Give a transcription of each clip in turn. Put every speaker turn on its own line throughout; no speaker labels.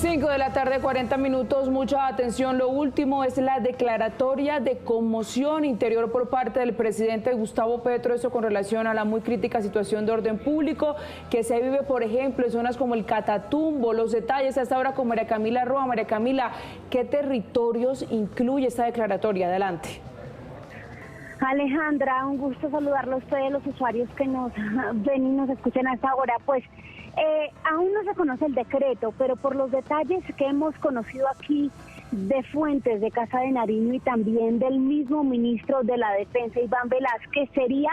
5 de la tarde, 40 minutos, mucha atención. Lo último es la declaratoria de conmoción interior por parte del presidente Gustavo Petro, eso con relación a la muy crítica situación de orden público que se vive, por ejemplo, en zonas como el Catatumbo. Los detalles hasta ahora con María Camila Roa. María Camila, ¿qué territorios incluye esta declaratoria? Adelante.
Alejandra, un gusto saludarlo a ustedes, los usuarios que nos ven y nos escuchan a esta hora. Pues aún no se conoce el decreto, pero por los detalles que hemos conocido aquí de fuentes de Casa de Nariño y también del mismo ministro de la Defensa, Iván Velázquez, sería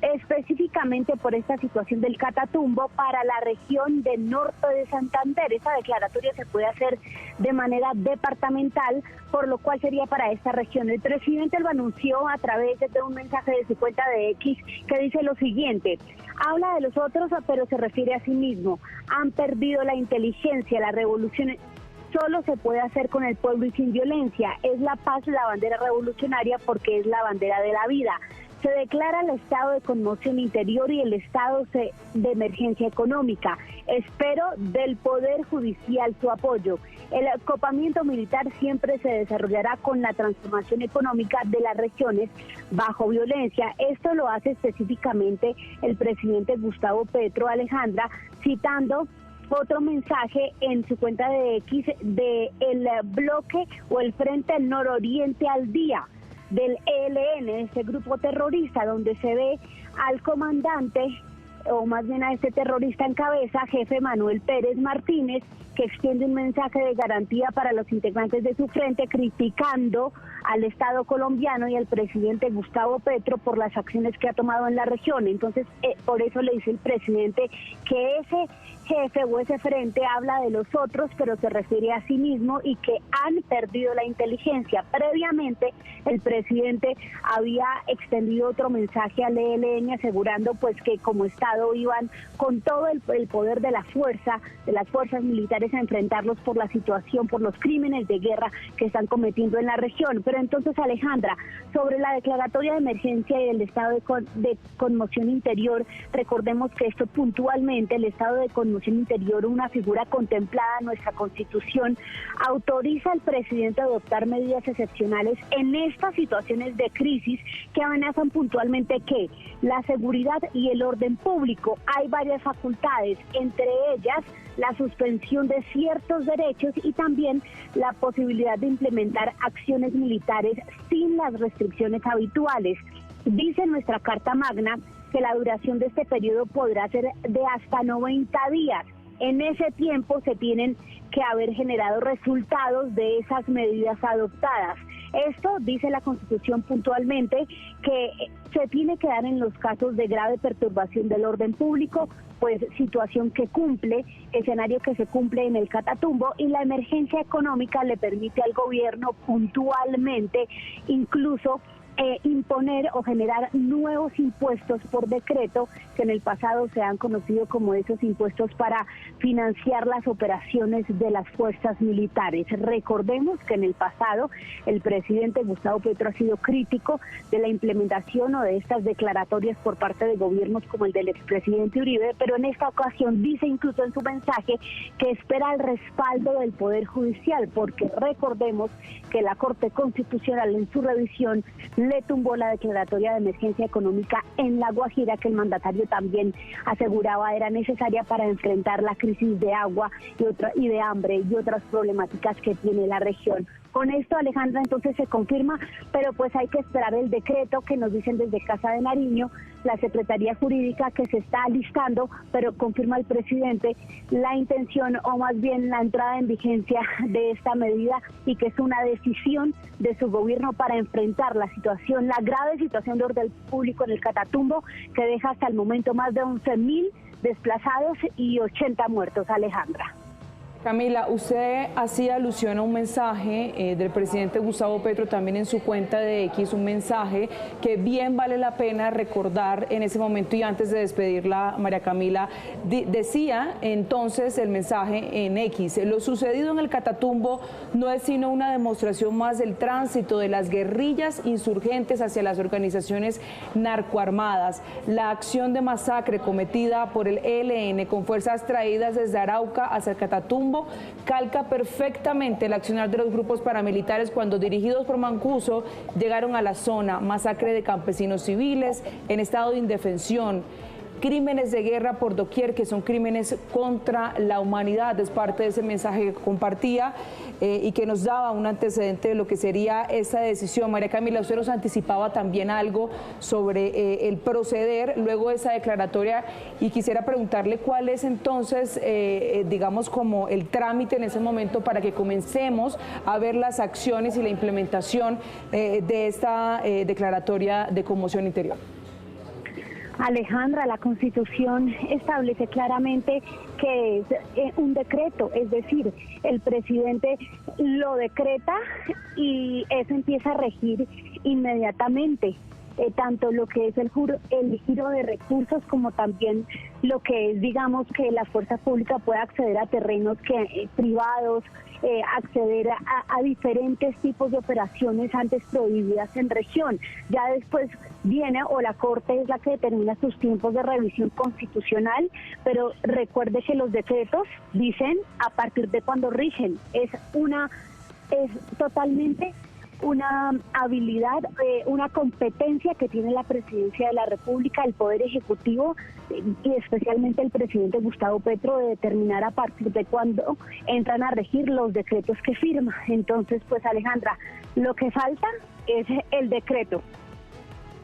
específicamente por esta situación del Catatumbo para la región del norte de Santander. Esa declaratoria se puede hacer de manera departamental, por lo cual sería para esta región. El presidente lo anunció a través de un mensaje de su cuenta de X que dice lo siguiente: habla de los otros, pero se refiere a sí mismo. Han perdido la inteligencia, la revolución solo se puede hacer con el pueblo y sin violencia. Es la paz la bandera revolucionaria porque es la bandera de la vida. Se declara el estado de conmoción interior y el estado de emergencia económica. Espero del Poder Judicial su apoyo. El acopamiento militar siempre se desarrollará con la transformación económica de las regiones bajo violencia. Esto lo hace específicamente el presidente Gustavo Petro, Alejandra, citando otro mensaje en su cuenta de X de el bloque o el Frente Nororiente al Día del ELN, este grupo terrorista, donde se ve al comandante, o más bien a este terrorista en cabeza, jefe Manuel Pérez Martínez, que extiende un mensaje de garantía para los integrantes de su frente, criticando al Estado colombiano y al presidente Gustavo Petro por las acciones que ha tomado en la región. Entonces, por eso le dice el presidente que ese jefe o ese frente habla de los otros, pero se refiere a sí mismo y que han perdido la inteligencia. Previamente, el presidente había extendido otro mensaje al ELN asegurando pues que como Estado iban con todo el poder de la fuerza, de las fuerzas militares a enfrentarlos por la situación, por los crímenes de guerra que están cometiendo en la región. Pero entonces, Alejandra, sobre la declaratoria de emergencia y el estado de conmoción interior, recordemos que esto puntualmente, el estado de conmoción interior, una figura contemplada en nuestra Constitución, autoriza al presidente a adoptar medidas excepcionales en estas situaciones de crisis que amenazan puntualmente ¿qué? La seguridad y el orden público. Hay varias facultades, entre ellas la suspensión de ciertos derechos y también la posibilidad de implementar acciones militares sin las restricciones habituales. Dice nuestra Carta Magna que la duración de este periodo podrá ser de hasta 90 días. En ese tiempo se tienen que haber generado resultados de esas medidas adoptadas. Esto dice la Constitución puntualmente que se tiene que dar en los casos de grave perturbación del orden público, pues situación que cumple, escenario que se cumple en el Catatumbo, y la emergencia económica le permite al gobierno puntualmente incluso imponer o generar nuevos impuestos por decreto que en el pasado se han conocido como esos impuestos para financiar las operaciones de las fuerzas militares. Recordemos que en el pasado el presidente Gustavo Petro ha sido crítico de la implementación o de estas declaratorias por parte de gobiernos como el del expresidente Uribe, pero en esta ocasión dice incluso en su mensaje que espera el respaldo del Poder Judicial, porque recordemos que la Corte Constitucional en su revisión le tumbó la declaratoria de emergencia económica en La Guajira, que el mandatario también aseguraba era necesaria para enfrentar la crisis de agua y de hambre y otras problemáticas que tiene la región. Con esto, Alejandra, entonces se confirma, pero pues hay que esperar el decreto que nos dicen desde Casa de Nariño, la Secretaría Jurídica que se está listando, pero confirma el presidente la intención o más bien la entrada en vigencia de esta medida y que es una decisión de su gobierno para enfrentar la situación, la grave situación de orden público en el Catatumbo, que deja hasta el momento más de 11.000 desplazados y 80 muertos, Alejandra.
Camila, usted hacía alusión a un mensaje del presidente Gustavo Petro también en su cuenta de X, un mensaje que bien vale la pena recordar en ese momento y antes de despedirla, María Camila, decía entonces el mensaje en X: lo sucedido en el Catatumbo no es sino una demostración más del tránsito de las guerrillas insurgentes hacia las organizaciones narcoarmadas. La acción de masacre cometida por el ELN con fuerzas traídas desde Arauca hacia el Catatumbo mismo calca perfectamente el accionar de los grupos paramilitares cuando, dirigidos por Mancuso, llegaron a la zona, masacre de campesinos civiles en estado de indefensión, crímenes de guerra por doquier, que son crímenes contra la humanidad. Es parte de ese mensaje que compartía y que nos daba un antecedente de lo que sería esta decisión. María Camila, usted nos anticipaba también algo sobre el proceder luego de esa declaratoria, y quisiera preguntarle cuál es entonces, digamos, como el trámite en ese momento para que comencemos a ver las acciones y la implementación de esta declaratoria de conmoción interior.
Alejandra, la Constitución establece claramente que es un decreto, es decir, el presidente lo decreta y eso empieza a regir inmediatamente. Tanto lo que es el giro de recursos como también lo que es, digamos, que la fuerza pública pueda acceder a terrenos privados, acceder a diferentes tipos de operaciones antes prohibidas en región. Ya después viene, o la Corte es la que determina sus tiempos de revisión constitucional, pero recuerde que los decretos dicen a partir de cuando rigen. Es totalmente una habilidad, una competencia que tiene la Presidencia de la República, el Poder Ejecutivo y especialmente el presidente Gustavo Petro, de determinar a partir de cuándo entran a regir los decretos que firma. Entonces, pues Alejandra, lo que falta es el decreto.